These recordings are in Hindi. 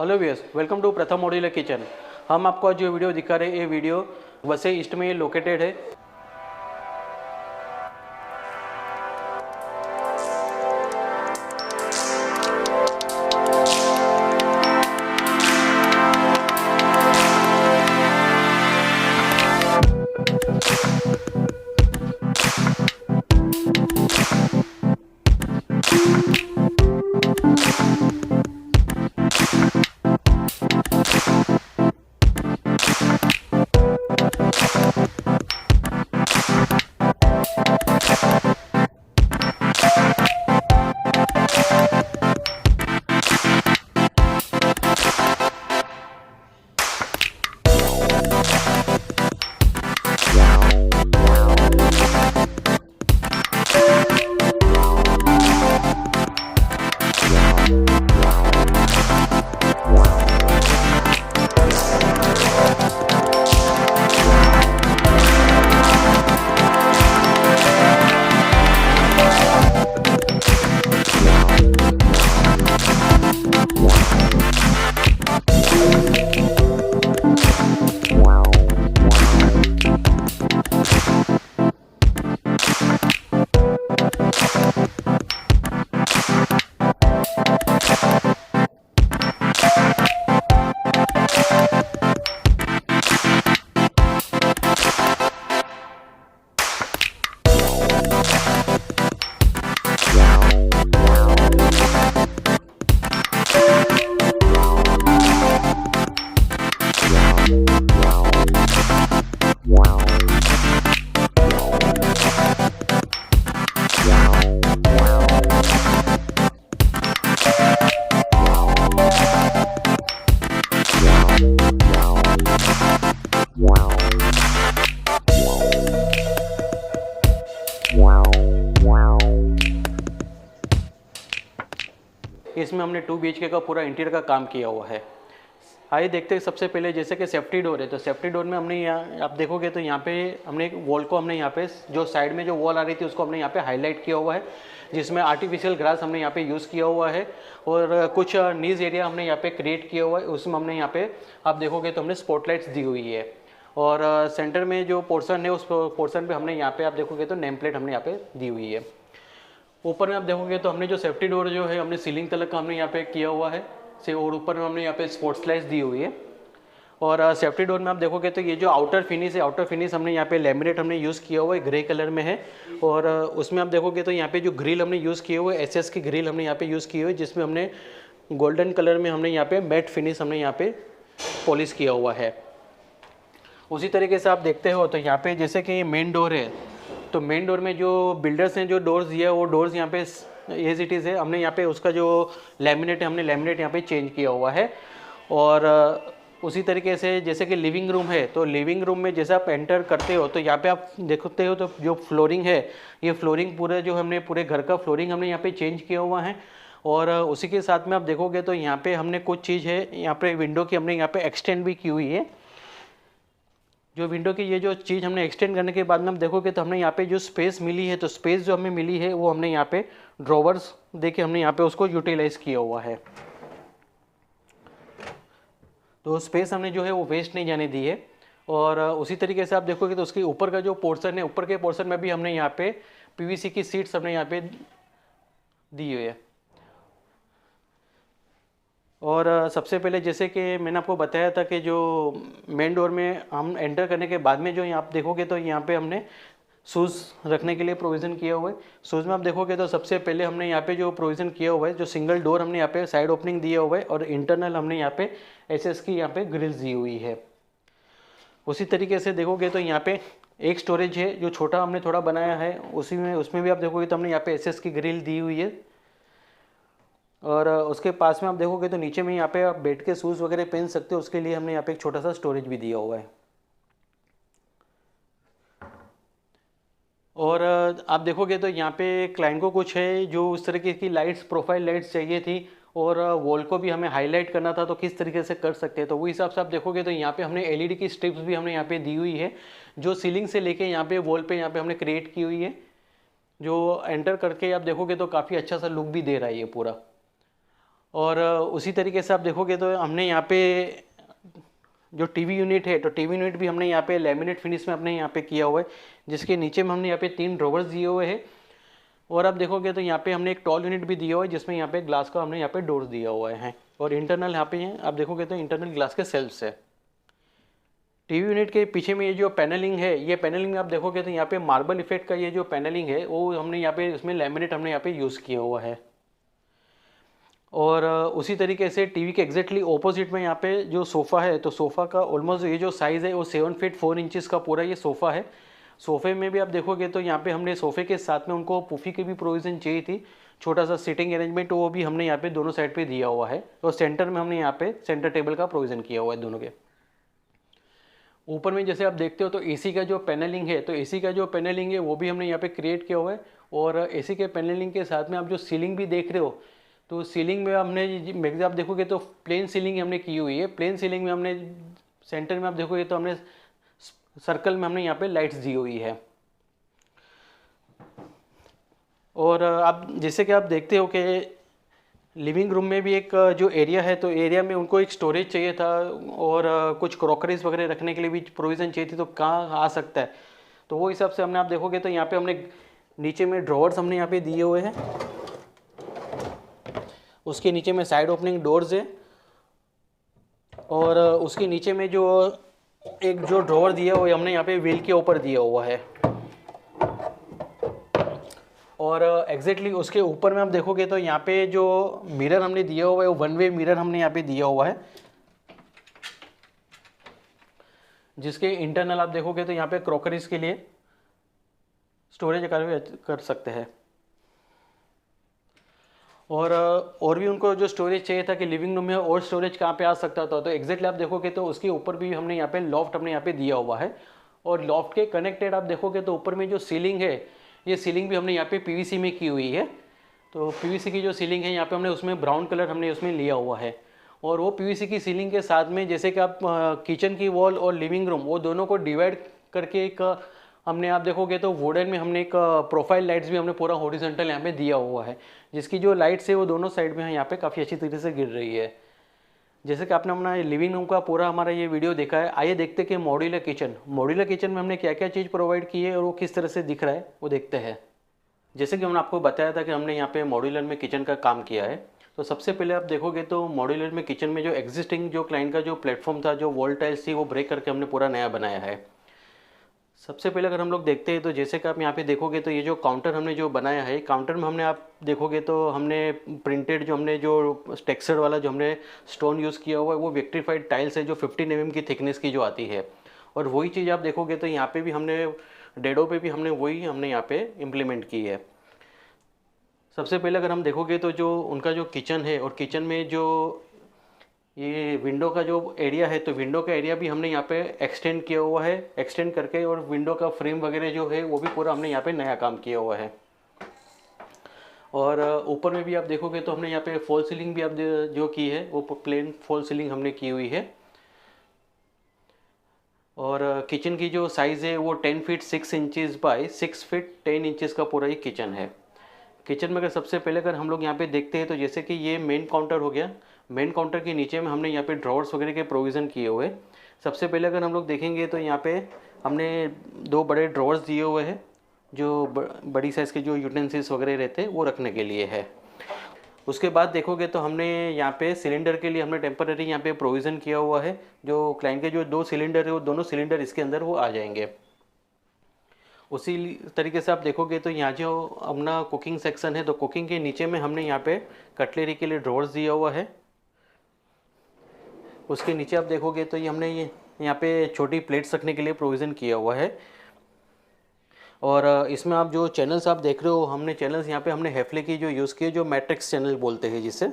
हेलो व्यूअर्स, वेलकम टू प्रथम मॉड्यूलर किचन। हम आपको आज जो वीडियो दिखा रहे हैं ये वीडियो वसई ईस्ट में लोकेटेड है। इसमें हमने 2 BHK का पूरा इंटीरियर का काम किया हुआ है। आइए देखते हैं। सबसे पहले जैसे कि सेफ्टी डोर है, तो सेफ्टी डोर में हमने यहाँ आप देखोगे तो यहाँ पे हमने एक वॉल को हमने यहाँ पे जो साइड में जो वॉल आ रही थी उसको हमने यहाँ पे हाईलाइट किया हुआ है, जिसमें आर्टिफिशियल ग्रास हमने यहाँ पे यूज़ किया हुआ है और कुछ नीज एरिया हमने यहाँ पे क्रिएट किया हुआ है। उसमें हमने यहाँ पे आप देखोगे तो हमने स्पॉटलाइट्स दी हुई है और सेंटर में जो पोर्सन है उस पोर्सन पर हमने यहाँ पे आप देखोगे तो नेम प्लेट हमने यहाँ पे दी हुई है। ऊपर में आप देखोगे तो हमने जो सेफ्टी डोर जो है हमने सीलिंग तलक का हमने यहाँ पे किया हुआ है से, और ऊपर में हमने यहाँ पे स्पोर्ट्स लाइट्स दी हुई है। और सेफ्टी डोर में आप देखोगे तो ये जो आउटर फिनिश है, आउटर फिनिश हमने यहाँ पे लैमिनेट हमने यूज़ किया हुआ है, ग्रे कलर में है। और उसमें आप देखोगे तो यहाँ पे जो ग्रिल हमने यूज़ किए हुए एसएस की ग्रिल हमने यहाँ पे यूज़ की हुई है, जिसमें हमने गोल्डन कलर में हमने यहाँ पे मैट फिनिश हमने यहाँ पे पॉलिश किया हुआ है। उसी तरीके से आप देखते हो तो यहाँ पे जैसे कि मेन डोर है, तो मेन डोर में जो बिल्डर्स ने जो डोर्स दिया है वो डोर्स यहाँ पे एज इट इज़ है। हमने यहाँ पे उसका जो लैमिनेट है हमने लैमिनेट यहाँ पे चेंज किया हुआ है। और उसी तरीके से जैसे कि लिविंग रूम है, तो लिविंग रूम में जैसे आप एंटर करते हो तो यहाँ पे आप देखते हो तो जो फ्लोरिंग है, ये फ्लोरिंग पूरे जो हमने पूरे घर का फ्लोरिंग हमने यहाँ पे चेंज किया हुआ है। और उसी के साथ में आप देखोगे तो यहाँ पे हमने कुछ चीज़ है, यहाँ पे विंडो की हमने यहाँ पे एक्सटेंड भी की हुई है। जो विंडो की ये जो चीज़ हमने एक्सटेंड करने के बाद में हम देखोगे तो हमने यहाँ पे जो स्पेस मिली है, तो स्पेस जो हमें मिली है वो हमने यहाँ पे ड्रॉवर्स देके हमने यहाँ पे उसको यूटिलाइज किया हुआ है। तो स्पेस हमने जो है वो वेस्ट नहीं जाने दी है। और उसी तरीके से आप देखोगे तो उसके ऊपर का जो पोर्शन है, ऊपर के पोर्शन में भी हमने यहाँ पे PVC की सीट्स हमने यहाँ पे दी हुई है। और सबसे पहले जैसे कि मैंने आपको बताया था कि जो मेन डोर में हम एंटर करने के बाद में जो यहाँ आप देखोगे तो यहाँ पे हमने शूज़ रखने के लिए प्रोविज़न किया हुआ है। शूज़ में आप देखोगे तो सबसे पहले हमने यहाँ पे जो प्रोविज़न किया हुआ है, जो सिंगल डोर हमने यहाँ पे साइड ओपनिंग दिया हुआ है और इंटरनल हमने यहाँ पे एसएस की यहाँ पे ग्रिल्स दी हुई है। उसी तरीके से देखोगे तो यहाँ पे एक स्टोरेज है जो छोटा हमने थोड़ा बनाया है, उसी में उसमें भी आप देखोगे तो हमने यहाँ पे एसएस की ग्रिल दी हुई है। और उसके पास में आप देखोगे तो नीचे में यहाँ पे आप बैठ के शूज़ वगैरह पहन सकते हो, उसके लिए हमने यहाँ पे एक छोटा सा स्टोरेज भी दिया हुआ है। और आप देखोगे तो यहाँ पे क्लाइंट को कुछ है जो उस तरीके की लाइट्स, प्रोफाइल लाइट्स चाहिए थी और वॉल को भी हमें हाईलाइट करना था, तो किस तरीके से कर सकते हैं, तो वो हिसाब से आप देखोगे तो यहाँ पे हमने एलईडी की स्ट्रिप्स भी हमने यहाँ पे दी हुई है, जो सीलिंग से लेके यहाँ पे वॉल पे यहाँ पे हमने क्रिएट की हुई है, जो एंटर करके आप देखोगे तो काफ़ी अच्छा सा लुक भी दे रहा है ये पूरा। और उसी तरीके से आप देखोगे तो हमने यहाँ पे जो टीवी यूनिट है, तो टीवी यूनिट भी हमने यहाँ पे लैमिनेट फिनिश में हमने यहाँ पे किया हुआ है, जिसके नीचे में हमने यहाँ पे 3 ड्रॉवर्स दिए हुए हैं। और आप देखोगे तो यहाँ पे हमने एक टॉल यूनिट भी दिया हुआ है, जिसमें यहाँ पे ग्लास का हमने यहाँ पे डोर्स दिया हुआ है। और इंटरनल यहाँ पे आप देखोगे तो इंटरनल ग्लास के सेल्फ्स है। टीवी यूनिट के पीछे में ये जो पैनलिंग है, ये पैनलिंग में आप देखोगे तो यहाँ पे मार्बल इफेक्ट का ये जो पैनलिंग है वो हमने यहाँ पे इसमें लैमिनेट हमने यहाँ पे यूज़ किया हुआ है। और उसी तरीके से टीवी के एग्जैक्टली ऑपोजिट में यहाँ पे जो सोफ़ा है, तो सोफ़ा का ऑलमोस्ट ये जो साइज़ है वो 7 फीट 4 इंचज़ का पूरा ये सोफ़ा है। सोफ़े में भी आप देखोगे तो यहाँ पे हमने सोफ़े के साथ में उनको पुफ़ी की भी प्रोविज़न चाहिए थी, छोटा सा सीटिंग अरेंजमेंट, वो भी हमने यहाँ पे दोनों साइड पे दिया हुआ है। और सेंटर में हमने यहाँ पे सेंटर टेबल का प्रोविज़न किया हुआ है दोनों के। ऊपर में जैसे आप देखते हो तो एसी का जो पैनलिंग है, तो एसी का जो पैनलिंग है वो भी हमने यहाँ पे क्रिएट किया हुआ है। और एसी के पैनलिंग के साथ में आप जो सीलिंग भी देख रहे हो, तो सीलिंग में हमने आप देखोगे तो प्लेन सीलिंग हमने की हुई है। प्लेन सीलिंग में हमने सेंटर में आप देखोगे तो हमने सर्कल में हमने यहाँ पे लाइट्स दी हुई है। और आप जैसे कि आप देखते हो कि लिविंग रूम में भी एक जो एरिया है, तो एरिया में उनको एक स्टोरेज चाहिए था और कुछ क्रॉकरीज वगैरह रखने के लिए भी प्रोविज़न चाहिए थी, तो कहाँ आ सकता है, तो वो हिसाब से हमने आप देखोगे तो यहाँ पे हमने नीचे में ड्रॉवर्स हमने यहाँ पे दिए हुए हैं। उसके नीचे में साइड ओपनिंग डोर्स है। और उसके नीचे में जो एक जो ड्रॉवर दिया हुआ है हमने यहाँ पे व्हील के ऊपर दिया हुआ है। और एग्जैक्टली उसके ऊपर में आप देखोगे तो यहाँ पे जो मिरर हमने दिया हुआ है वो 1 वे मिरर हमने यहाँ पे दिया हुआ है, जिसके इंटरनल आप देखोगे तो यहाँ पे क्रॉकरीज के लिए स्टोरेज कर सकते हैं। और भी उनको जो स्टोरेज चाहिए था कि लिविंग रूम में और स्टोरेज कहाँ पे आ सकता था, तो एग्जैक्टली आप देखोगे तो उसके ऊपर भी हमने यहाँ पे लॉफ्ट हमने यहाँ पे दिया हुआ है। और लॉफ्ट के कनेक्टेड आप देखोगे तो ऊपर में जो सीलिंग है, ये सीलिंग भी हमने यहाँ पे पीवीसी में की हुई है। तो पीवीसी की जो सीलिंग है यहाँ पे हमने उसमें ब्राउन कलर हमने उसमें लिया हुआ है। और वो पीवीसी की सीलिंग के साथ में जैसे कि आप किचन की वॉल और लिविंग रूम वो दोनों को डिवाइड करके एक हमने आप देखोगे तो वुडन में हमने एक प्रोफाइल लाइट्स भी हमने पूरा हॉरिजॉन्टल यहाँ पे दिया हुआ है, जिसकी जो लाइट्स है वो दोनों साइड में यहाँ पे काफ़ी अच्छी तरीके से गिर रही है। जैसे कि आपने अपना लिविंग रूम का पूरा हमारा ये वीडियो देखा है, आइए देखते हैं कि मॉड्यूलर किचन में हमने क्या क्या चीज़ प्रोवाइड की है और वो किस तरह से दिख रहा है वो देखते हैं। जैसे कि हमने आपको बताया था कि हमने यहाँ पे मॉड्यूलर में किचन का काम किया है, तो सबसे पहले आप देखोगे तो मॉड्यूलर में किचन में जो एग्जिस्टिंग जो क्लाइंट का जो प्लेटफॉर्म था, जो वॉल टाइल्स थी, वो ब्रेक करके हमने पूरा नया बनाया है। सबसे पहले अगर हम लोग देखते हैं तो जैसे कि आप यहाँ पे देखोगे तो ये जो काउंटर हमने जो बनाया है, काउंटर में हमने आप देखोगे तो हमने प्रिंटेड जो हमने जो टेक्सचर वाला जो हमने स्टोन यूज़ किया हुआ है वो विक्ट्रीफाइड टाइल्स है जो 15 mm की थिकनेस की जो आती है। और वही चीज़ आप देखोगे तो यहाँ पे भी हमने डेडो पे भी हमने वही हमने यहाँ पे इम्प्लीमेंट की है। सबसे पहले अगर हम देखोगे तो जो उनका जो किचन है और किचन में जो ये विंडो का जो एरिया है, तो विंडो का एरिया भी हमने यहाँ पे एक्सटेंड किया हुआ है, एक्सटेंड करके, और विंडो का फ्रेम वगैरह जो है वो भी पूरा हमने यहाँ पे नया काम किया हुआ है। और ऊपर में भी आप देखोगे तो हमने यहाँ पे फॉल सीलिंग भी आप जो की है वो प्लेन फॉल सीलिंग हमने की हुई है। और किचन की जो साइज़ है वो 10 feet 6 inches by 6 feet 10 inches का पूरा ये किचन है। किचन में अगर सबसे पहले अगर हम लोग यहाँ पे देखते हैं तो जैसे कि ये मेन काउंटर हो गया, मेन काउंटर के नीचे में हमने यहाँ पे ड्रॉवर्स वगैरह के प्रोविज़न किए हुए। सबसे पहले अगर हम लोग देखेंगे तो यहाँ पे हमने 2 बड़े ड्रॉवर्स दिए हुए हैं, जो बड़ी साइज़ के जो यूटेंसिल्स वगैरह रहते हैं वो रखने के लिए है। उसके बाद देखोगे तो हमने यहाँ पे सिलेंडर के लिए हमने टेम्पररी यहाँ पे प्रोविज़न किया हुआ है। जो क्लाइंट के जो 2 सिलेंडर है वो दोनों सिलेंडर इसके अंदर वो आ जाएंगे। उसी तरीके से आप देखोगे तो यहाँ जो अपना कुकिंग सेक्शन है, तो कुकिंग के नीचे में हमने यहाँ पे कटलरी के लिए ड्रॉवर्स दिया हुआ है। उसके नीचे आप देखोगे तो ये हमने यहाँ पे छोटी प्लेट्स रखने के लिए प्रोविज़न किया हुआ है। और इसमें आप जो चैनल्स आप देख रहे हो, हमने चैनल्स यहाँ पे हमने हेफले की जो यूज़ किए, जो मैट्रिक्स चैनल बोलते हैं जिसे।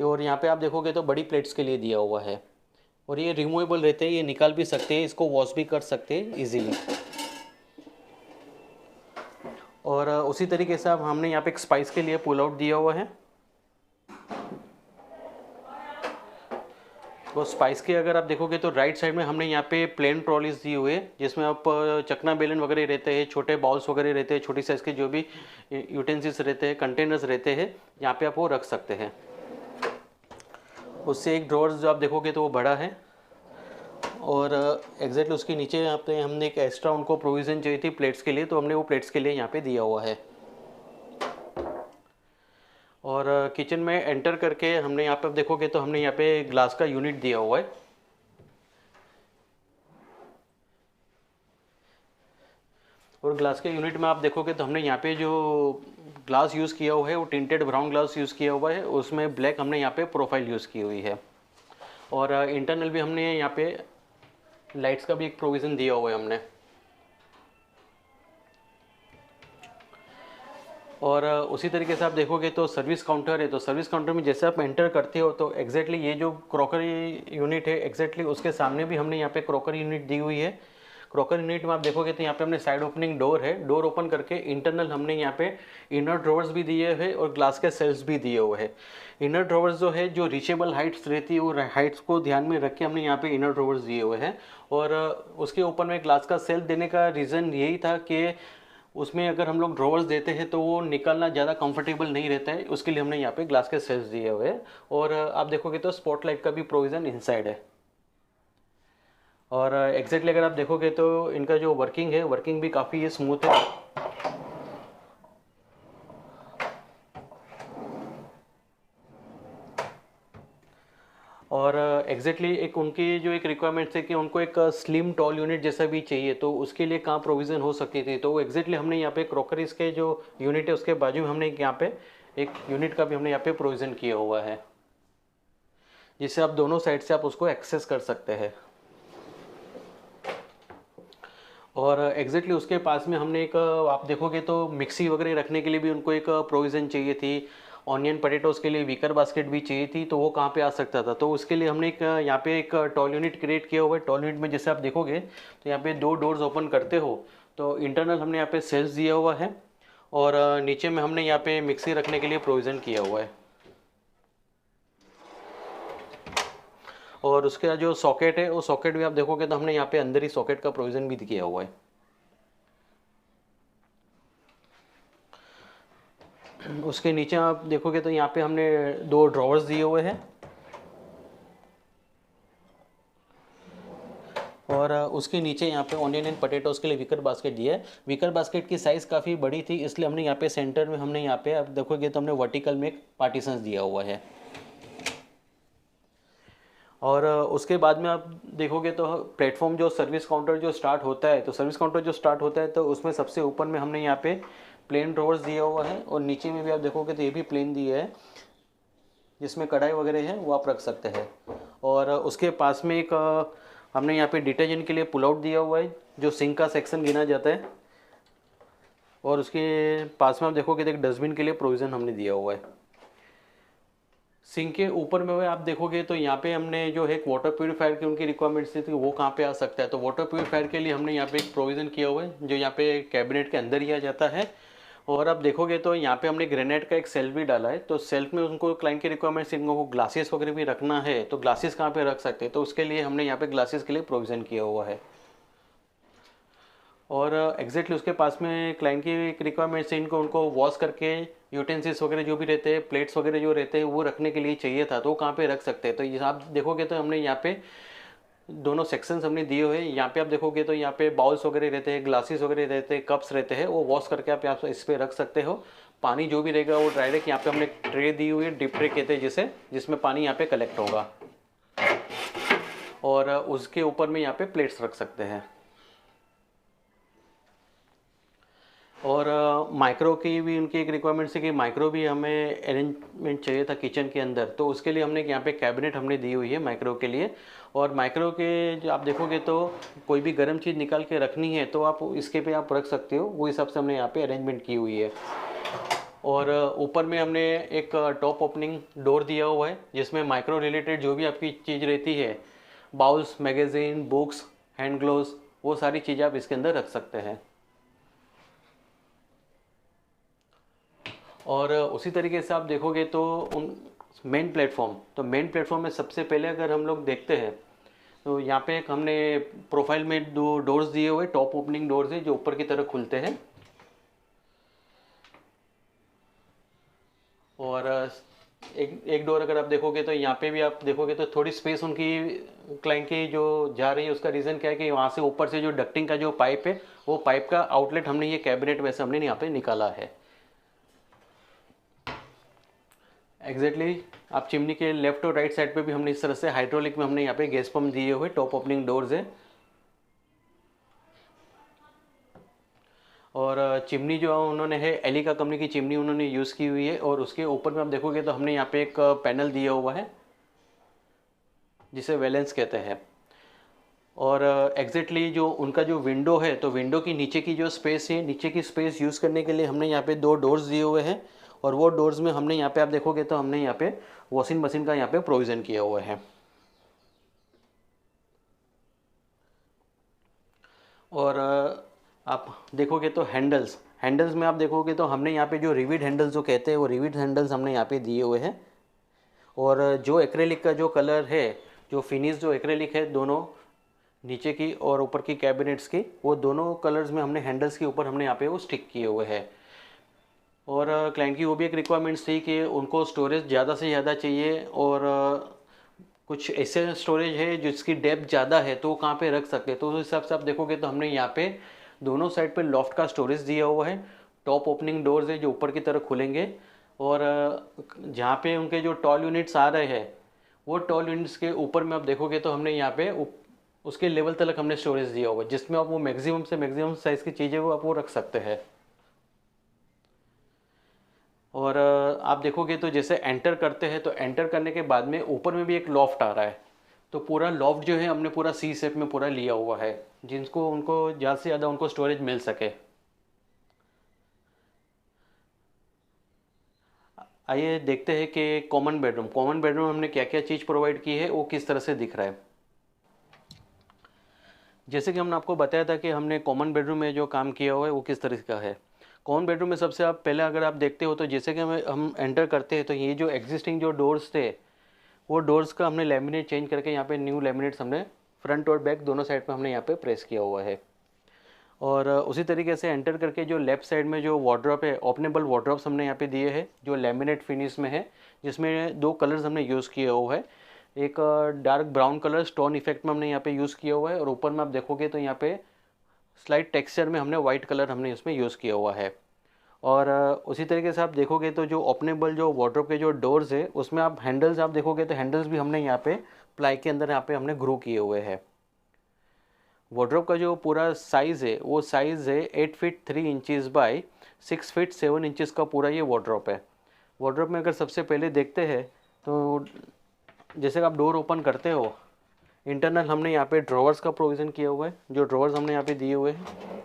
और यहाँ पे आप देखोगे तो बड़ी प्लेट्स के लिए दिया हुआ है, और ये रिमूवेबल रहते हैं, ये निकाल भी सकते हैं, इसको वॉश भी कर सकते हैं इजीली। और उसी तरीके से अब हमने यहाँ पे एक स्पाइस के लिए पुल आउट दिया हुआ है। वो स्पाइस के अगर आप देखोगे तो राइट साइड में हमने यहाँ पे प्लेन ट्रॉलीज दी हुई है, जिसमें आप चकना बेलन वगैरह रहते हैं, छोटे बाउल्स वगैरह रहते हैं, छोटी साइज़ के जो भी यूटेंसिल्स रहते हैं, कंटेनर्स रहते हैं, यहाँ पे आप वो रख सकते हैं। उससे एक ड्रॉर्स जो आप देखोगे तो वो बड़ा है, और एग्जैक्टली उसके नीचे यहाँ पे हमने एक एक्स्ट्रा उनको प्रोविज़न चाहिए थी प्लेट्स के लिए, तो हमने वो प्लेट्स के लिए यहाँ पे दिया हुआ है। और किचन में एंटर करके हमने यहाँ पे, आप देखोगे तो हमने यहाँ पे ग्लास का यूनिट दिया हुआ है। और ग्लास के यूनिट में आप देखोगे तो हमने यहाँ पे जो ग्लास यूज़ किया हुआ है वो टिंटेड ब्राउन ग्लास यूज़ किया हुआ है, उसमें ब्लैक हमने यहाँ पे प्रोफाइल यूज़ की हुई है। और इंटरनल भी हमने यहाँ पे लाइट्स का भी एक प्रोविज़न दिया हुआ है हमने। और उसी तरीके से आप देखोगे तो सर्विस काउंटर है, तो सर्विस काउंटर में जैसे आप एंटर करते हो तो एग्जैक्टली ये जो क्रॉकरी यूनिट है एग्जैक्टली उसके सामने भी हमने यहाँ पे क्रॉकरी यूनिट दी हुई है। क्रॉकरी यूनिट में आप देखोगे तो यहाँ पे हमने साइड ओपनिंग डोर है, डोर ओपन करके इंटरनल हमने यहाँ पे इनर ड्रॉवर्स भी दिए हुए और ग्लास के सेल्स भी दिए हुए हैं। इनर ड्रॉवर्स जो है जो रीचेबल हाइट्स रहती है वो हाइट्स को ध्यान में रख के हमने यहाँ पे इनर ड्रॉवर्स दिए हुए हैं। और उसके ऊपर में ग्लास का सेल्फ देने का रीज़न यही था कि उसमें अगर हम लोग ड्रॉवर्स देते हैं तो वो निकालना ज़्यादा कंफर्टेबल नहीं रहता है, उसके लिए हमने यहाँ पे ग्लास के सेल्स दिए हुए हैं। और आप देखोगे तो स्पॉटलाइट का भी प्रोविज़न इनसाइड है। और एग्जैक्टली अगर आप देखोगे तो इनका जो वर्किंग है, वर्किंग भी काफ़ी स्मूथ है। और एग्जैक्टली एक उनकी जो एक रिक्वायरमेंट है कि उनको एक स्लिम टॉल यूनिट जैसा भी चाहिए, तो उसके लिए कहाँ प्रोविज़न हो सकती थी, तो एग्जैक्टली हमने यहाँ पे क्रॉकरीज के जो यूनिट है उसके बाजू में हमने यहाँ पे एक यूनिट का भी हमने यहाँ पे प्रोविज़न किया हुआ है, जिससे आप दोनों साइड से आप उसको एक्सेस कर सकते हैं। और एग्जैक्टली उसके पास में हमने एक आप देखोगे तो मिक्सी वगैरह रखने के लिए भी उनको एक प्रोविज़न चाहिए थी, ऑनियन पटेटोज़ के लिए वीकर बास्केट भी चाहिए थी, तो वो कहाँ पे आ सकता था, तो उसके लिए हमने एक यहाँ पे एक टॉल यूनिट क्रिएट किया हुआ है। टॉल यूनिट में जैसे आप देखोगे तो यहाँ पे 2 डोर्स ओपन करते हो तो इंटरनल हमने यहाँ पे सेल्स दिया हुआ है, और नीचे में हमने यहाँ पे मिक्सी रखने के लिए प्रोविज़न किया हुआ है। और उसका जो सॉकेट है वो सॉकेट भी आप देखोगे तो हमने यहाँ पे अंदर ही सॉकेट का प्रोविज़न भी किया हुआ है। उसके नीचे आप देखोगे तो यहाँ पे हमने 2 ड्रॉवर्स दिए हुए हैं, और उसके नीचे यहाँ पे ऑनियन एंड पटेटोज़ के लिए विकर बास्केट दिया है। विकर बास्केट की साइज़ काफ़ी बड़ी थी, इसलिए हमने यहाँ पे सेंटर में हमने यहाँ पे आप देखोगे तो हमने वर्टिकल में एक पार्टीशंस दिया हुआ है। और उसके बाद में आप देखोगे तो प्लेटफॉर्म जो सर्विस काउंटर जो स्टार्ट होता है, तो सर्विस काउंटर जो स्टार्ट होता है तो उसमें सबसे ऊपर में हमने यहाँ पे प्लेन ड्रॉवर्स दिया हुआ है, और नीचे में भी आप देखोगे तो ये भी प्लेन दिया है, जिसमें कढ़ाई वगैरह है वो आप रख सकते हैं। और उसके पास में एक हमने यहाँ पे डिटर्जेंट के लिए पुल आउट दिया हुआ है, जो सिंक का सेक्शन गिना जाता है। और उसके पास में आप देखोगे तो एक डस्टबिन के लिए प्रोविज़न हमने दिया हुआ है। सिंक के ऊपर में आप देखोगे तो यहाँ पे हमने जो है एक वाटर प्यूरीफायर की उनकी रिक्वायरमेंट्स थी, वो कहाँ पे आ सकता है, तो वाटर प्यूरीफायर के लिए हमने यहाँ पे एक प्रोविज़न किया हुआ है, जो यहाँ पे कैबिनेट के अंदर ही आ जाता है। और आप देखोगे तो यहाँ पे हमने ग्रेनाइट का एक सेल्फ भी डाला है, तो सेल्फ में उनको क्लाइंट की रिक्वायरमेंट्स, इनको ग्लासेस वगैरह भी रखना है, तो ग्लासेस कहाँ पे रख सकते हैं, तो उसके लिए हमने यहाँ पे ग्लासेस के लिए प्रोविज़न किया हुआ है। और एग्जैक्टली उसके पास में क्लाइंट की एक रिक्वायरमेंट्स है, इनको उनको वॉश करके यूटेंसिल्स वगैरह जो भी रहते हैं, प्लेट्स वगैरह जो रहते हैं वो रखने के लिए चाहिए था, तो वो कहाँ पे रख सकते हैं, तो ये आप देखोगे तो हमने यहाँ पे दोनों सेक्शंस हमने दिए हुए हैं। यहाँ पे आप देखोगे तो यहाँ पे बाउल्स वगैरह रहते हैं, ग्लासेस वगैरह रहते हैं, कप्स रहते हैं, वो वॉश करके आप इस पर रख सकते हो। पानी जो भी रहेगा वो डायरेक्ट यहाँ पे हमने ट्रे दी हुई है, डिप ट्रे कहते हैं जिसे, जिसमें पानी यहाँ पे कलेक्ट होगा, और उसके ऊपर में यहाँ पे प्लेट्स रख सकते हैं। और माइक्रो की भी उनकी एक रिक्वायरमेंट है कि माइक्रो भी हमें अरेंजमेंट चाहिए था किचन के अंदर, तो उसके लिए हमने यहाँ पे कैबिनेट हमने दी हुई है माइक्रो के लिए। और माइक्रो के जो आप देखोगे तो कोई भी गर्म चीज़ निकाल के रखनी है तो आप इसके पे आप रख सकते हो, वो हिसाब से हमने यहाँ पे अरेंजमेंट की हुई है। और ऊपर में हमने एक टॉप ओपनिंग डोर दिया हुआ है, जिसमें माइक्रो रिलेटेड जो भी आपकी चीज़ रहती है, bowls, magazine, books, hand gloves, वो सारी चीज़ें आप इसके अंदर रख सकते हैं। और उसी तरीके से आप देखोगे तो उन मेन प्लेटफॉर्म, तो मेन प्लेटफॉर्म में सबसे पहले अगर हम लोग देखते हैं तो यहाँ पे एक हमने प्रोफाइल में दो डोर्स दिए हुए, टॉप ओपनिंग डोर्स है जो ऊपर की तरफ खुलते हैं। और एक एक डोर अगर आप देखोगे तो यहाँ पे भी आप देखोगे तो थोड़ी स्पेस उनकी क्लाइंट की जो जा रही है, उसका रीज़न क्या है कि वहाँ से ऊपर से जो डक्टिंग का जो पाइप है, वो पाइप का आउटलेट हमने ये कैबिनेट वैसे हमने यहाँ पे निकाला है। एग्जैक्टली आप चिमनी के लेफ्ट और राइट साइड पे भी हमने इस तरह से हाइड्रोलिक में हमने यहाँ पे गैस पंप दिए हुए टॉप ओपनिंग डोर्स है। और चिमनी जो उन्होंने है एलिका कंपनी की चिमनी उन्होंने यूज़ की हुई है। और उसके ऊपर में आप देखोगे तो हमने यहाँ पे एक पैनल दिया हुआ है जिसे वैलेंस कहते हैं। और एग्जैक्टली जो उनका जो विंडो है, तो विंडो की नीचे की जो स्पेस है, नीचे की स्पेस यूज़ करने के लिए हमने यहाँ पे दो डोर्स दिए हुए हैं। और वो डोर्स में हमने यहाँ पे आप देखोगे तो हमने यहाँ पे वॉशिंग मशीन का यहाँ पे प्रोविज़न किया हुआ है। और आप देखोगे तो हैंडल्स हैंडल्स में आप देखोगे तो हमने यहाँ पे जो रिविड हैंडल्स जो कहते हैं वो रिविड हैंडल्स हमने यहाँ पे दिए हुए हैं। और जो एक्रेलिक का जो कलर है, जो फिनिश जो एक्रेलिक है, दोनों नीचे की और ऊपर की कैबिनेट्स की, वो दोनों कलर्स में हमने हैंडल्स के ऊपर हमने यहाँ पे वो स्टिक किए हुए हैं। और क्लाइंट की वो भी एक रिक्वायरमेंट्स थी कि उनको स्टोरेज ज़्यादा से ज़्यादा चाहिए। और कुछ ऐसे स्टोरेज है जिसकी डेप्थ ज़्यादा है तो वो कहाँ पे रख सकते हैं, तो उस हिसाब से आप देखोगे तो हमने यहाँ पे दोनों साइड पे लॉफ्ट का स्टोरेज दिया हुआ है। टॉप ओपनिंग डोर्स है जो ऊपर की तरफ खुलेंगे। और जहाँ पे उनके जो टॉल यूनिट्स आ रहे हैं, वो टॉल यूनिट्स के ऊपर में आप देखोगे तो हमने यहाँ पे उसके लेवल तक हमने स्टोरेज दिया हुआ है, जिसमें आप वो मैक्सिमम से मैक्सिमम साइज़ की चीज़ें वो आप वो रख सकते हैं। और आप देखोगे तो जैसे एंटर करते हैं तो एंटर करने के बाद में ऊपर में भी एक लॉफ्ट आ रहा है। तो पूरा लॉफ्ट जो है हमने पूरा सी शेप में पूरा लिया हुआ है, जिनको उनको ज़्यादा से ज़्यादा उनको स्टोरेज मिल सके। आइए देखते हैं कि कॉमन बेडरूम हमने क्या क्या चीज़ प्रोवाइड की है, वो किस तरह से दिख रहा है। जैसे कि हमने आपको बताया था कि हमने कॉमन बेडरूम में जो काम किया हुआ है वो किस तरह का है। कॉमन बेडरूम में सबसे आप पहले अगर आप देखते हो तो जैसे कि हम एंटर करते हैं तो ये जो एग्जिस्टिंग जो डोर्स थे, वो डोर्स का हमने लेमिनेट चेंज करके यहाँ पे न्यू लेमिनेट्स हमने फ्रंट और बैक दोनों साइड पे हमने यहाँ पे प्रेस किया हुआ है। और उसी तरीके से एंटर करके जो लेफ़्ट साइड में जो वार्डरोब है, ओपनेबल वार्डरोब्स हमने यहाँ पे दिए हैं जो लेमिनेट फिनिश में है, जिसमें दो कलर्स हमने यूज़ किया हुआ है। एक dark brown colour stone effect में हमने यहाँ पे यूज़ किया हुआ है, और ऊपर में आप देखोगे तो यहाँ पे स्लाइट टेक्सचर में हमने वाइट कलर हमने इसमें यूज़ किया हुआ है। और उसी तरीके से आप देखोगे तो जो ओपनेबल जो वार्डरोब के जो डोर्स है, उसमें आप हैंडल्स आप देखोगे तो हैंडल्स भी हमने यहाँ पे प्लाई के अंदर यहाँ पे हमने ग्रो किए हुए हैं। वार्डरोब का जो पूरा साइज़ है वो साइज़ है 8 feet 3 inches by 6 feet 7 inches का पूरा ये वार्डरोब है। वार्डरोब में अगर सबसे पहले देखते हैं तो जैसे आप डोर ओपन करते हो, इंटरनल हमने यहाँ पे ड्रॉवर्स का प्रोविज़न किया हुआ है, जो ड्रॉवर्स हमने यहाँ पे दिए हुए हैं।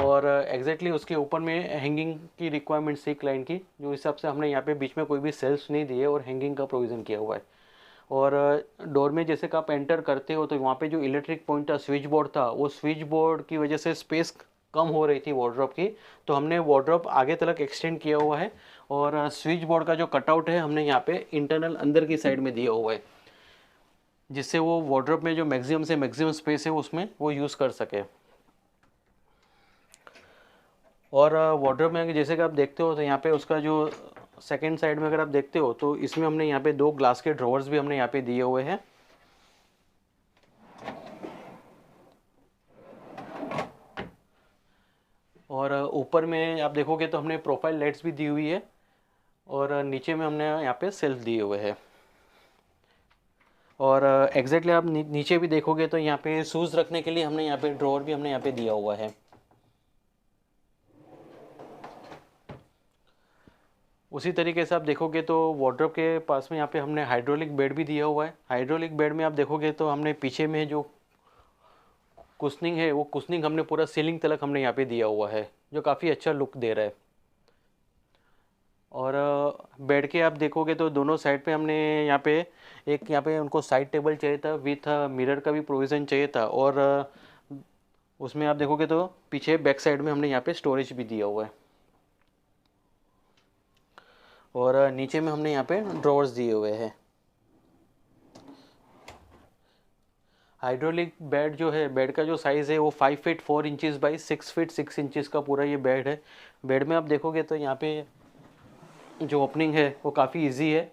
और एग्जैक्टली उसके ऊपर में हैंगिंग की रिक्वायरमेंट्स थी क्लाइंट की, जो हिसाब से हमने यहाँ पे बीच में कोई भी सेल्स नहीं दिए और हैंगिंग का प्रोविज़न किया हुआ है। और डोर में जैसे कि आप एंटर करते हो तो वहाँ पे जो इलेक्ट्रिक पॉइंट था, स्विच बोर्ड था, वो स्विच बोर्ड की वजह से स्पेस कम हो रही थी वार्डरोब की, तो हमने वार्डरोब आगे तक एक्सटेंड किया हुआ है। और स्विच बोर्ड का जो कटआउट है हमने यहाँ पे इंटरनल अंदर की साइड में दिया हुआ है, जिससे वो वार्डरोब में जो मैक्सिमम से मैक्सिमम स्पेस है उसमें वो यूज़ कर सके। और वार्डरोब में जैसे कि आप देखते हो तो यहाँ पे उसका जो सेकंड साइड में अगर आप देखते हो तो इसमें हमने यहाँ पे दो ग्लास के ड्रॉवर्स भी हमने यहाँ पे दिए हुए हैं। और ऊपर में आप देखोगे तो हमने प्रोफाइल लाइट्स भी दी हुई है, और नीचे में हमने यहाँ पे सेल्फ दिए हुए हैं। और एग्जैक्टली आप नीचे भी देखोगे तो यहाँ पे शूज़ रखने के लिए हमने यहाँ पे ड्रॉवर भी हमने यहाँ पे दिया हुआ है। उसी तरीके से आप देखोगे तो वार्डरोब के पास में यहाँ पे हमने हाइड्रोलिक बेड भी दिया हुआ है। हाइड्रोलिक बेड में आप देखोगे तो हमने पीछे में जो कुशनिंग है, वो कुशनिंग हमने पूरा सीलिंग तक हमने यहाँ पे दिया हुआ है, जो काफ़ी अच्छा लुक दे रहा है। और बेड के आप देखोगे तो दोनों साइड पे हमने यहाँ पे यहाँ पे उनको साइड टेबल चाहिए था, विथ मिरर का भी प्रोविज़न चाहिए था। और उसमें आप देखोगे तो पीछे बैक साइड में हमने यहाँ पे स्टोरेज भी दिया हुआ है। और नीचे में हमने यहाँ पे ड्रॉवर्स दिए हुए हैं। हाइड्रोलिक बेड जो है, बेड का जो साइज़ है वो 5 feet 4 inches by 6 feet 6 inches का पूरा ये बेड है। बेड में आप देखोगे तो यहाँ पे जो ओपनिंग है वो काफ़ी इजी है,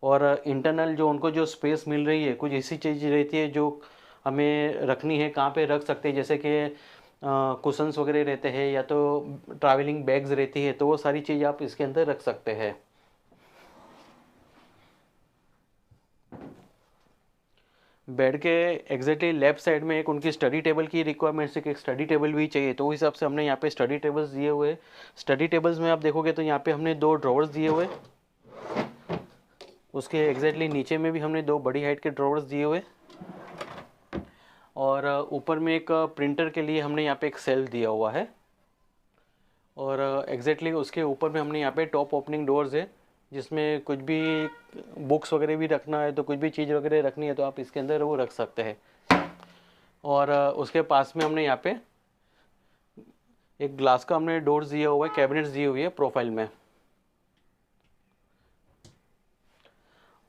और इंटरनल जो उनको जो स्पेस मिल रही है, कुछ ऐसी चीज़ रहती है जो हमें रखनी है, कहाँ पे रख सकते हैं, जैसे कि कुशन्स वगैरह रहते हैं या तो ट्रैवलिंग बैग्स रहती है, तो वो सारी चीज़ आप इसके अंदर रख सकते हैं। बेड के एग्जैक्टली लेफ्ट साइड में एक उनकी स्टडी टेबल की रिक्वायरमेंट्स है कि एक स्टडी टेबल भी चाहिए, तो उस हिसाब से हमने यहाँ पे स्टडी टेबल्स दिए हुए हैं। स्टडी टेबल्स में आप देखोगे तो यहाँ पे हमने 2 ड्रॉवर्स दिए हुए, उसके एग्जैक्टली नीचे में भी हमने 2 बड़ी हाइट के ड्रॉवर्स दिए हुए, और ऊपर में एक प्रिंटर के लिए हमने यहाँ पे एक सेल दिया हुआ है, और एग्जैक्टली उसके ऊपर में हमने यहाँ पे टॉप ओपनिंग डोर्स है, जिसमें कुछ भी बुक्स वगैरह भी रखना है, तो कुछ भी चीज़ वगैरह रखनी है तो आप इसके अंदर वो रख सकते हैं। और उसके पास में हमने यहाँ पे एक ग्लास का हमने डोर्स दिया हुआ है, कैबिनेट्स दी हुई है प्रोफाइल में।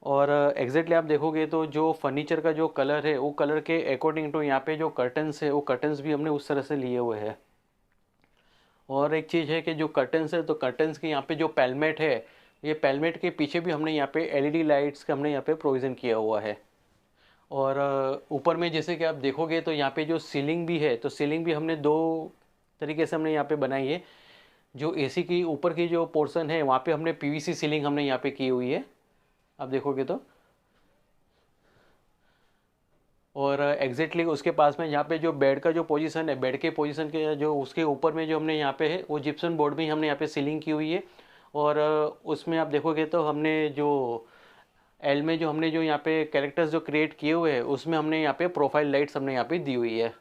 और एग्जैक्टली आप देखोगे तो जो फर्नीचर का जो कलर है वो कलर के अकॉर्डिंग टू यहाँ पे जो कर्टन्स है वो कर्टन्स भी हमने उस तरह से लिए हुए हैं। और एक चीज़ है कि जो कर्टन्स है तो कर्टन्स के यहाँ पे जो पैलमेट है, ये पैलमेट के पीछे भी हमने यहाँ पे एलईडी लाइट्स का हमने यहाँ पे प्रोविज़न किया हुआ है। और ऊपर में जैसे कि आप देखोगे तो यहाँ पे जो सीलिंग भी है, तो सीलिंग भी हमने 2 तरीके से हमने यहाँ पे बनाई है। जो एसी की ऊपर की जो पोर्शन है वहाँ पे हमने पीवीसी सीलिंग हमने यहाँ पे की हुई है, आप देखोगे तो। और एग्जैक्टली उसके पास में यहाँ पे जो बेड का जो पोजीशन है, बेड के पोजीशन के जो उसके ऊपर में जो हमने यहाँ पे है वो जिप्सन बोर्ड में ही हमने यहाँ पे सीलिंग की हुई है। और उसमें आप देखोगे तो हमने जो एल में जो हमने जो यहाँ पे कैरेक्टर्स जो क्रिएट किए हुए हैं उसमें हमने यहाँ पे प्रोफाइल लाइट्स हमने यहाँ पे दी हुई है।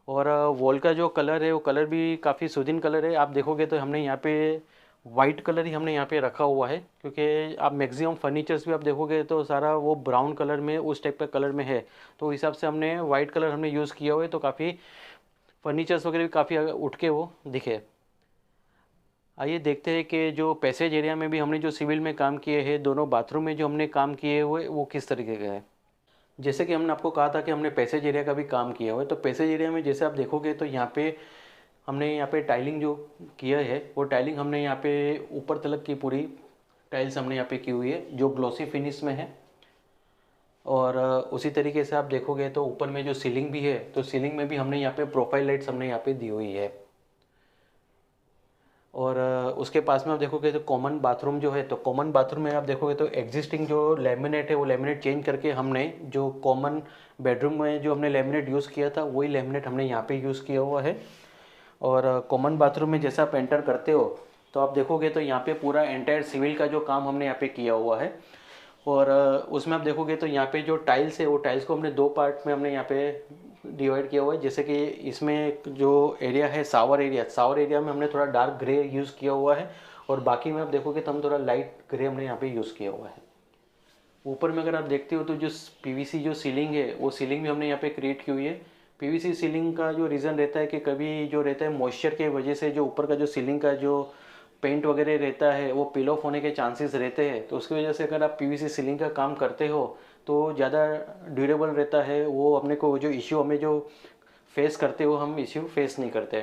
और वॉल का जो कलर है वो कलर भी काफ़ी सूदिंग कलर है, आप देखोगे तो हमने यहाँ पे वाइट कलर ही हमने यहाँ पे रखा हुआ है, क्योंकि आप मैक्सिमम फर्नीचर्स भी आप देखोगे तो सारा वो ब्राउन कलर में उस टाइप का कलर में है, तो हिसाब से हमने वाइट कलर हमने यूज़ किया हुआ है, तो काफ़ी फर्नीचर्स वगैरह भी काफ़ी उठ के वो दिखे। आइए देखते हैं कि जो पैसेज एरिया में भी हमने जो सिविल में काम किए हैं, दोनों बाथरूम में जो हमने काम किए हुए वो किस तरीके का है। जैसे कि हमने आपको कहा था कि हमने पैसेज एरिया का भी काम किया हुआ है, तो पैसेज एरिया में जैसे आप देखोगे तो यहाँ पे हमने यहाँ पे टाइलिंग जो किया है वो टाइलिंग हमने यहाँ पे ऊपर तलक की पूरी टाइल्स हमने यहाँ पे की हुई है जो ग्लॉसी फिनिश में है। और उसी तरीके से आप देखोगे तो ऊपर में जो सीलिंग भी है, तो सीलिंग में भी हमने यहाँ पे प्रोफाइल लाइट्स हमने यहाँ पे दी हुई है। और उसके पास में आप देखोगे तो कॉमन बाथरूम जो है, तो कॉमन बाथरूम में आप देखोगे तो एग्जिस्टिंग जो लेमिनेट है वो लेमिनेट चेंज करके हमने जो कॉमन बेडरूम में जो हमने लेमिनेट यूज़ किया था वही लेमिनेट हमने यहाँ पे यूज़ किया हुआ है। और कॉमन बाथरूम में जैसे आप एंटर करते हो तो आप देखोगे तो यहाँ पे पूरा एंटायर सिविल का जो काम हमने यहाँ पे किया हुआ है। और उसमें आप देखोगे तो यहाँ पे जो टाइल्स है वो टाइल्स को हमने 2 पार्ट में हमने यहाँ पे डिवाइड किया हुआ है। जैसे कि इसमें जो एरिया है सावर एरिया में हमने थोड़ा डार्क ग्रे यूज़ किया हुआ है, और बाकी में आप देखोगे तो हम थोड़ा लाइट ग्रे हमने यहाँ पे यूज़ किया हुआ है। ऊपर में अगर आप देखते हो तो जो पीवीसी जो सीलिंग है वो सीलिंग भी हमने यहाँ पे क्रिएट की हुई है। पीवीसी सीलिंग का जो रीज़न रहता है कि कभी जो रहता है मॉइस्चर के वजह से जो ऊपर का जो सीलिंग का जो पेंट वगैरह रहता है वो पील ऑफ होने के चांसेस रहते हैं, तो उसकी वजह से अगर आप पीवीसी सीलिंग का काम करते हो तो ज़्यादा ड्यूरेबल रहता है। वो अपने को जो इश्यू हमें जो फेस करते हो हम इश्यू फेस नहीं करते।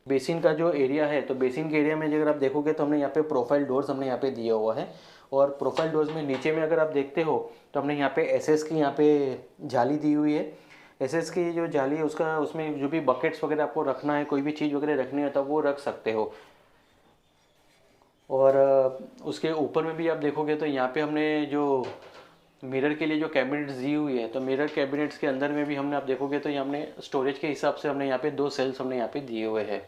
बेसिन का जो एरिया है, तो बेसिन के एरिया में अगर आप देखोगे तो हमने यहाँ पे प्रोफाइल डोर्स हमने यहाँ पे दिया हुआ है। और प्रोफाइल डोर्स में नीचे में अगर आप देखते हो तो हमने यहाँ पे एसएस की यहाँ पे जाली दी हुई है। एसएस की जो जाली है उसका उसमें जो भी बकेट्स वगैरह आपको रखना है, कोई भी चीज़ वगैरह रखनी है तो वो रख सकते हो। और उसके ऊपर में भी आप देखोगे तो यहाँ पे हमने जो मिरर के लिए जो कैबिनेट्स दी हुई है, तो मिरर कैबिनेट्स के अंदर में भी हमने आप देखोगे तो ये हमने स्टोरेज के हिसाब से हमने यहाँ पे 2 सेल्स हमने यहाँ पे दिए हुए हैं।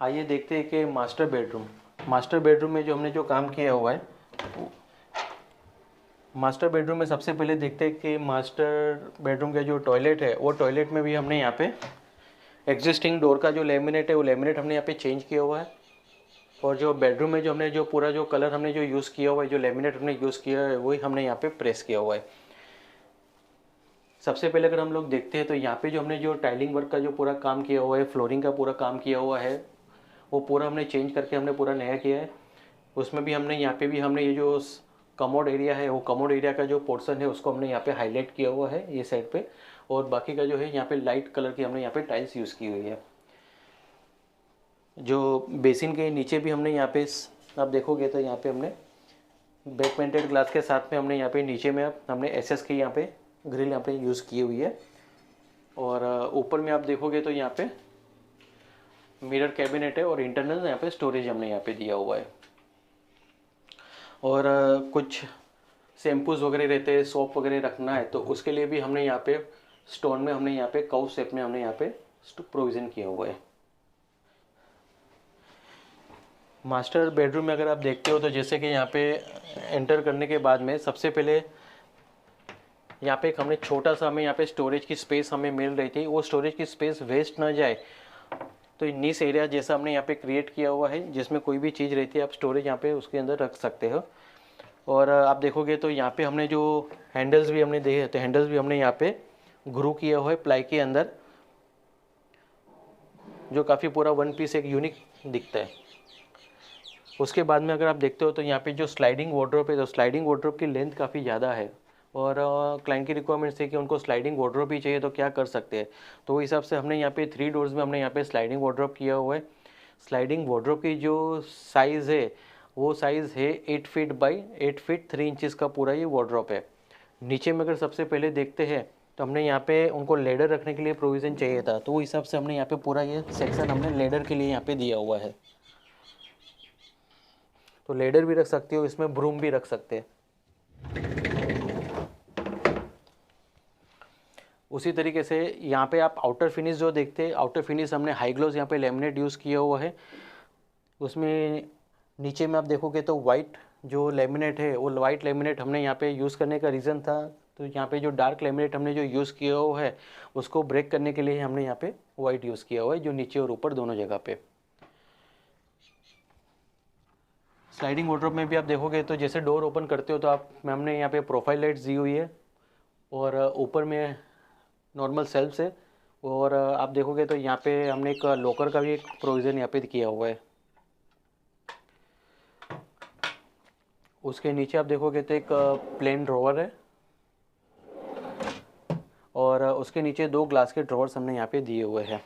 आइए देखते हैं कि मास्टर बेडरूम में जो हमने जो काम किया हुआ है, मास्टर बेडरूम में सबसे पहले देखते हैं कि मास्टर बेडरूम का जो टॉयलेट है वो टॉयलेट में भी हमने यहाँ पे एग्जिस्टिंग डोर का जो लेमिनेट है वो लेमिनेट हमने यहाँ पे चेंज किया हुआ है। और जो बेडरूम में जो हमने जो पूरा जो कलर हमने जो यूज़ किया हुआ है, जो लेमिनेट हमने यूज़ किया है वही हमने यहाँ पे प्रेस किया हुआ है। सबसे पहले अगर हम लोग देखते हैं तो यहाँ पे जो हमने जो टाइलिंग वर्क का जो पूरा काम किया हुआ है, फ्लोरिंग का पूरा काम किया हुआ है, वो पूरा हमने चेंज करके हमने पूरा नया किया है। उसमें भी हमने यहाँ पे भी हमने ये जो कमोड एरिया है, वो कमोड एरिया का जो पोर्शन है उसको हमने यहाँ पे हाईलाइट किया हुआ है ये साइड पे, और बाकी का जो है यहाँ पे लाइट कलर की हमने यहाँ पे टाइल्स यूज़ की हुई है। जो बेसिन के नीचे भी हमने यहाँ पे आप देखोगे तो यहाँ पे हमने बैक पेंटेड ग्लास के साथ में हमने यहाँ पे नीचे में हमने एसएस की यहाँ पे ग्रिल यहाँ पे यूज़ की हुई है। और ऊपर में आप देखोगे तो यहाँ पे मिरर कैबिनेट है और इंटरनल यहाँ पे स्टोरेज हमने यहाँ पे दिया हुआ है। और कुछ शैम्पूज वगैरह रहते हैं, सोप वगैरह रखना है तो उसके लिए भी हमने यहाँ पे स्टोन में हमने यहाँ पे कर्व शेप में हमने यहाँ पे प्रोविज़न किया हुआ है। मास्टर बेडरूम में अगर आप देखते हो तो जैसे कि यहाँ पे एंटर करने के बाद में सबसे पहले यहाँ पे एक हमने छोटा सा हमें यहाँ पे स्टोरेज की स्पेस हमें मिल रही थी, वो स्टोरेज की स्पेस वेस्ट ना जाए तो नीस एरिया जैसा हमने यहाँ पे क्रिएट किया हुआ है, जिसमें कोई भी चीज़ रहती है आप स्टोरेज यहाँ पे उसके अंदर रख सकते हो। और आप देखोगे तो यहाँ पे हमने जो हैंडल्स भी हमने देखे तो हैंडल्स भी हमने यहाँ पे ग्रू किया हुआ है प्लाई के अंदर, जो काफ़ी पूरा वन पीस एक यूनिक दिखता है। उसके बाद में अगर आप देखते हो तो यहाँ पे जो स्लाइडिंग वार्डरोब है तो स्लाइडिंग वार्डरोब की लेंथ काफ़ी ज़्यादा है, और क्लाइंट की रिक्वायरमेंट्स है कि उनको स्लाइडिंग वार्डरोब भी चाहिए तो क्या कर सकते हैं, तो वो हिसाब से हमने यहाँ पे 3 डोर्स में हमने यहाँ पे स्लाइडिंग वार्डरोब किया हुआ है। स्लाइडिंग वार्डरोब की जो साइज़ है वो साइज़ है 8 फीट बाई 8 फीट 3 इंचज़ का पूरा ये वार्डरोब है। नीचे में अगर सबसे पहले देखते हैं तो हमने यहाँ पे उनको लेडर रखने के लिए प्रोविज़न चाहिए था, तो वो हिसाब से हमने यहाँ पे पूरा ये सेक्शन हमने लेडर के लिए यहाँ पे दिया हुआ है। तो लेडर भी रख सकते हो, इसमें ब्रूम भी रख सकते हैं। उसी तरीके से यहाँ पे आप आउटर फिनिश जो देखते हैं, आउटर फिनिश हमने हाई ग्लोस यहाँ पे लेमिनेट यूज़ किया हुआ है। उसमें नीचे में आप देखोगे तो वाइट जो लेमिनेट है वो वाइट लेमिनेट हमने यहाँ पे यूज़ करने का रीज़न था, तो यहाँ पे जो डार्क लेमिनेट हमने जो यूज़ किया हुआ है उसको ब्रेक करने के लिए हमने यहाँ पे वाइट यूज़ किया हुआ है, जो नीचे और ऊपर दोनों जगह पे। स्लाइडिंग वार्डरोब में भी आप देखोगे तो जैसे डोर ओपन करते हो तो आप हमने यहाँ पे प्रोफाइल लाइट्स दी हुई है, और ऊपर में नॉर्मल सेल्फ्स है, और आप देखोगे तो यहाँ पे हमने एक लॉकर का भी एक प्रोविज़न यहाँ पे किया हुआ है। उसके नीचे आप देखोगे तो एक प्लेन ड्रॉवर है, और उसके नीचे 2 ग्लास के ड्रॉवर्स हमने यहाँ पे दिए हुए हैं।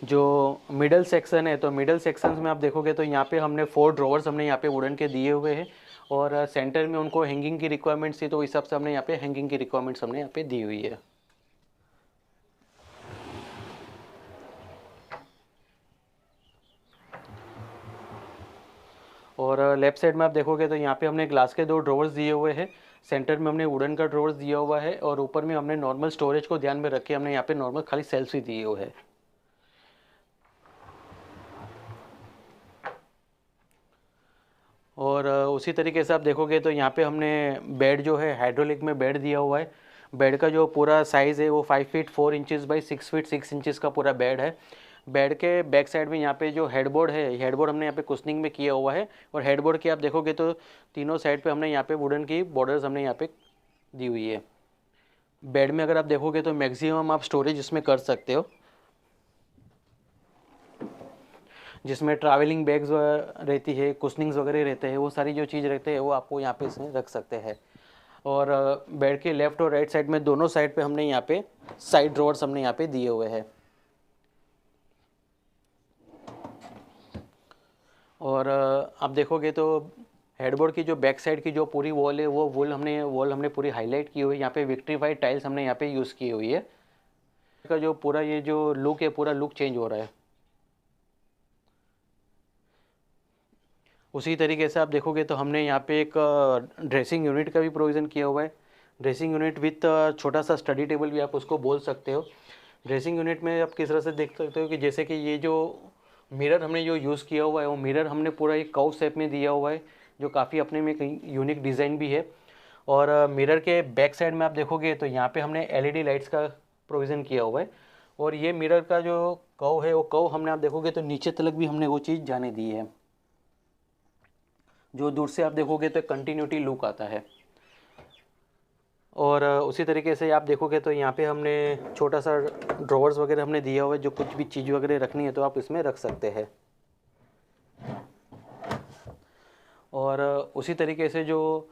जो मिडल सेक्शन है तो मिडल सेक्शंस में आप देखोगे तो यहाँ पे हमने 4 ड्रॉवर्स हमने यहाँ पे वुडन के दिए हुए हैं, और सेंटर में उनको हैंगिंग की रिक्वायरमेंट्स थी तो इस हिसाब से हमने यहाँ पे हैंगिंग की रिक्वायरमेंट्स हमने यहाँ पे दी हुई है। और लेफ्ट साइड में आप देखोगे तो यहाँ पे हमने ग्लास के 2 ड्रॉवर्स दिए हुए हैं, सेंटर में हमने वुडन का ड्रॉवर्स दिया हुआ है, और ऊपर में हमने नॉर्मल स्टोरेज को ध्यान में रख के हमने यहाँ पे नॉर्मल खाली सेल्फ ही दिए हुए हैं। और उसी तरीके से आप देखोगे तो यहाँ पे हमने बेड जो है हाइड्रोलिक में बेड दिया हुआ है। बेड का जो पूरा साइज़ है वो 5 feet 4 inches by 6 feet 6 inches का पूरा बेड है। बेड के बैक साइड में यहाँ पे जो हेडबोर्ड है, हेडबोर्ड हमने यहाँ पे कुशनिंग में किया हुआ है, और हेडबोर्ड के आप देखोगे तो तीनों साइड पे हमने यहाँ पे वुडन की बॉर्डर्स हमने यहाँ पे दी हुई है। बेड में अगर आप देखोगे तो मैक्सिमम आप स्टोरेज इसमें कर सकते हो, जिसमें ट्रैवलिंग बैग्स रहती है, कुशनिंग्स वगैरह रहते हैं, वो सारी जो चीज़ रहते हैं वो आपको यहाँ पे इसमें रख सकते हैं। और बेड के लेफ़्ट और राइट साइड में दोनों साइड पे हमने यहाँ पे साइड ड्रॉवर्स हमने यहाँ पे दिए हुए हैं। और आप देखोगे तो हेडबोर्ड की जो बैक साइड की जो पूरी वॉल है वो वॉल हमने पूरी हाईलाइट की हुई है। यहाँ पे विक्ट्रीफाइड टाइल्स हमने यहाँ पे यूज़ की हुई है। का जो पूरा ये जो लुक है पूरा लुक चेंज हो रहा है। उसी तरीके से आप देखोगे तो हमने यहाँ पे एक ड्रेसिंग यूनिट का भी प्रोविज़न किया हुआ है। ड्रेसिंग यूनिट विथ छोटा सा स्टडी टेबल भी आप उसको बोल सकते हो। ड्रेसिंग यूनिट में आप किस तरह से देख सकते हो कि जैसे कि ये जो मिरर हमने जो यूज़ किया हुआ है वो मिरर हमने पूरा एक कर्व शेप में दिया हुआ है, जो काफ़ी अपने में कहीं यूनिक डिज़ाइन भी है। और मिरर के बैक साइड में आप देखोगे तो यहाँ पे हमने LED लाइट्स का प्रोविज़न किया हुआ है। और ये मिरर का जो कर्व है वो कर्व हमने आप देखोगे तो नीचे तलक भी हमने वो चीज़ जाने दी है, जो दूर से आप देखोगे तो कंटिन्यूटी लुक आता है। और उसी तरीके से आप देखोगे तो यहाँ पे हमने छोटा सा ड्रॉवर्स वगैरह हमने दिया हुआ है, जो कुछ भी चीज़ वगैरह रखनी है तो आप इसमें रख सकते हैं। और उसी तरीके से जो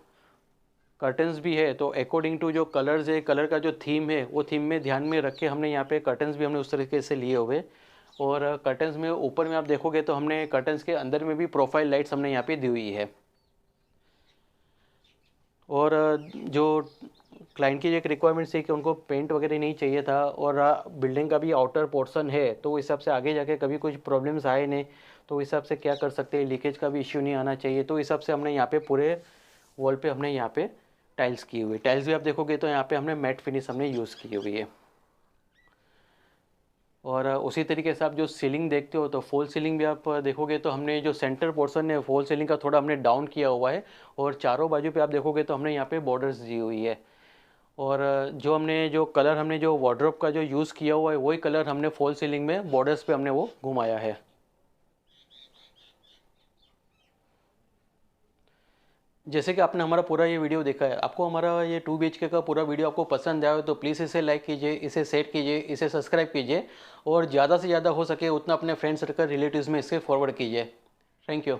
कर्टन्स भी है तो अकॉर्डिंग टू जो कलर्स है, कलर का जो थीम है वो थीम में ध्यान में रख के हमने यहाँ पे कर्टन्स भी हमने उस तरीके से लिए हुए। और कर्टन्स में ऊपर में आप देखोगे तो हमने कर्टन्स के अंदर में भी प्रोफाइल लाइट्स हमने यहाँ पे दी हुई है। और जो क्लाइंट की एक रिक्वायरमेंट थी कि उनको पेंट वगैरह नहीं चाहिए था, और बिल्डिंग का भी आउटर पोर्शन है तो उस हिसाब से आगे जाके कभी कुछ प्रॉब्लम्स आए नहीं, तो उस हिसाब से क्या कर सकते हैं, लीकेज का भी इश्यू नहीं आना चाहिए, तो इस हिसाब से हमने यहाँ पे पूरे वॉल पे हमने यहाँ पे टाइल्स की हुई। टाइल्स भी आप देखोगे तो यहाँ पे हमने मैट फिनिश हमने यूज़ की हुई है। और उसी तरीके से आप जो सीलिंग देखते हो तो फॉल सीलिंग भी आप देखोगे तो हमने जो सेंटर पोर्शन है फॉल सीलिंग का थोड़ा हमने डाउन किया हुआ है, और चारों बाजू पे आप देखोगे तो हमने यहाँ पे बॉर्डर्स दी हुई है। और जो हमने जो कलर हमने जो वार्डरोब का जो यूज़ किया हुआ है वही कलर हमने फॉल सीलिंग में बॉर्डर्स पे हमने वो घुमाया है। जैसे कि आपने हमारा पूरा ये वीडियो देखा है, आपको हमारा ये 2 BHK का पूरा वीडियो आपको पसंद आया हो तो प्लीज़ इसे लाइक कीजिए, इसे शेयर कीजिए, इसे सब्सक्राइब कीजिए, और ज़्यादा से ज़्यादा हो सके उतना अपने फ्रेंड सर्कल रिलेटिव्स में इसे फॉरवर्ड कीजिए। Thank you.